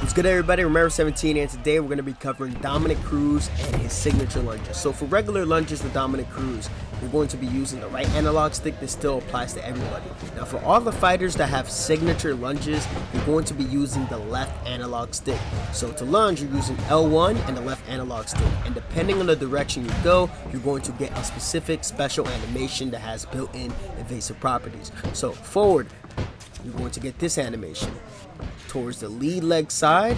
What's good, everybody? Remember 17, and today we're going to be covering Dominick Cruz and his signature lunges. So for regular lunges with Dominick Cruz, you're going to be using the right analog stick. This still applies to everybody. Now for all the fighters that have signature lunges, you're going to be using the left analog stick. So to lunge, you're using L1 and the left analog stick. And depending on the direction you go, you're going to get a specific special animation that has built-in evasive properties. So forward, you're going to get this animation. Towards the lead leg side,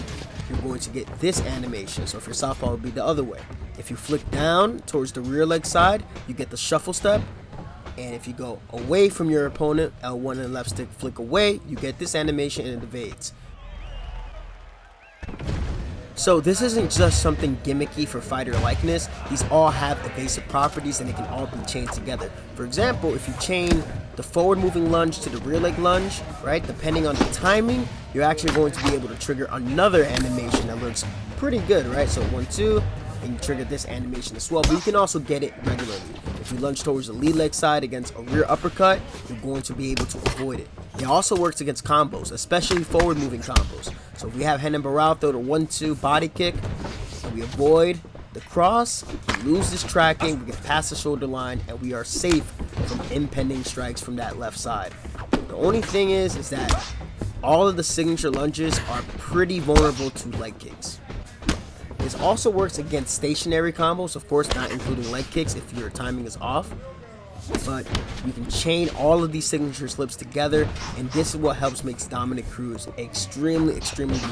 you're going to get this animation. So if your southpaw, it would be the other way. If you flick down towards the rear leg side, you get the shuffle step. And if you go away from your opponent, L1 and left stick flick away, you get this animation and it evades. So this isn't just something gimmicky for fighter likeness. These all have evasive properties and they can all be chained together. For example, if you chain the forward moving lunge to the rear leg lunge, right, depending on the timing, you're actually going to be able to trigger another animation that looks pretty good, right? So 1, 2, and you trigger this animation as well, but you can also get it regularly. If you lunge towards the lead leg side against a rear uppercut, you're going to be able to avoid it. It also works against combos, especially forward moving combos. So if we have Renan Barão throw the 1-2 body kick, and we avoid the cross, we lose this tracking, we get past the shoulder line, and we are safe from impending strikes from that left side. The only thing is that all of the signature lunges are pretty vulnerable to leg kicks. This also works against stationary combos, of course not including leg kicks if your timing is off. But you can chain all of these signature slips together, and this is what helps makes Dominick Cruz extremely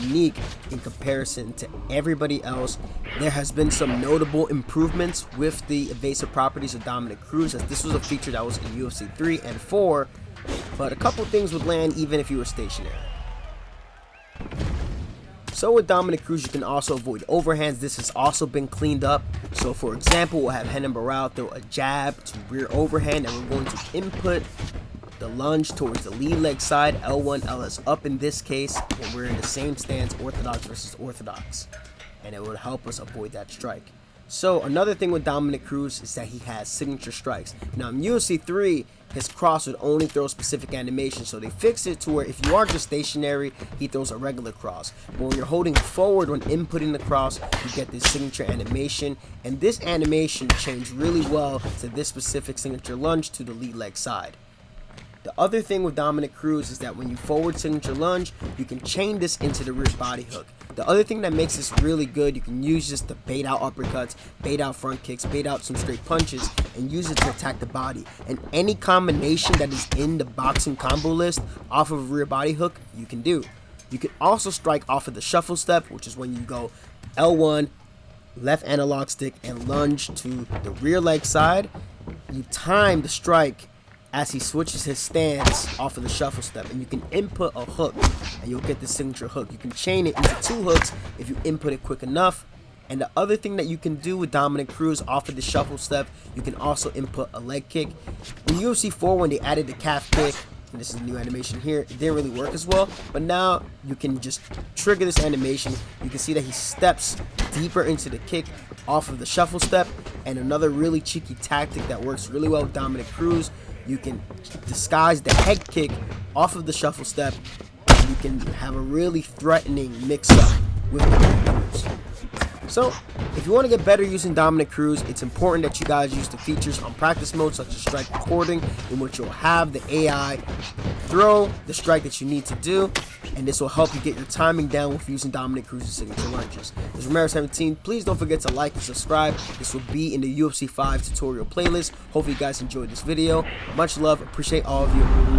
unique in comparison to everybody else. There has been some notable improvements with the evasive properties of Dominick Cruz, as this was a feature that was in UFC 3 and 4, but a couple things would land even if you were stationary. So with Dominick Cruz, you can also avoid overhands. This has also been cleaned up. So for example, we'll have Renan Barão throw a jab to rear overhand, and we're going to input the lunge towards the lead leg side, L1, LS up in this case, when we're in the same stance, orthodox versus orthodox. And it would help us avoid that strike. So another thing with Dominick Cruz is that he has signature strikes. Now in UFC 3, his cross would only throw specific animations, so they fixed it to where if you are just stationary, he throws a regular cross. But when you're holding forward when inputting the cross, you get this signature animation, and this animation changed really well to this specific signature lunge to the lead leg side. The other thing with Dominick Cruz is that when you forward signature lunge, you can chain this into the rear body hook. The other thing that makes this really good, you can use this to bait out uppercuts, bait out front kicks, bait out some straight punches, and use it to attack the body. And any combination that is in the boxing combo list off of a rear body hook, you can do. You can also strike off of the shuffle step, which is when you go L1, left analog stick, and lunge to the rear leg side. You time the strike as he switches his stance off of the shuffle step, and you can input a hook and you'll get the signature hook. You can chain it into 2 hooks if you input it quick enough. And the other thing that you can do with Dominick Cruz off of the shuffle step, you can also input a leg kick. In UFC 4, when they added the calf kick, and this is a new animation here, it didn't really work as well, but now you can just trigger this animation. You can see that he steps deeper into the kick off of the shuffle step. And another really cheeky tactic that works really well with Dominick Cruz, you can disguise the head kick off of the shuffle step, and you can have a really threatening mix-up with Dominick Cruz. So, if you want to get better using Dominick Cruz, it's important that you guys use the features on practice mode, such as strike recording, in which you'll have the AI throw the strike that you need to do, and this will help you get your timing down with using Dominick Cruz's signature lunges. This is Romero 17. Please don't forget to like and subscribe. This will be in the UFC 5 tutorial playlist. Hopefully you guys enjoyed this video. Much love. Appreciate all of you.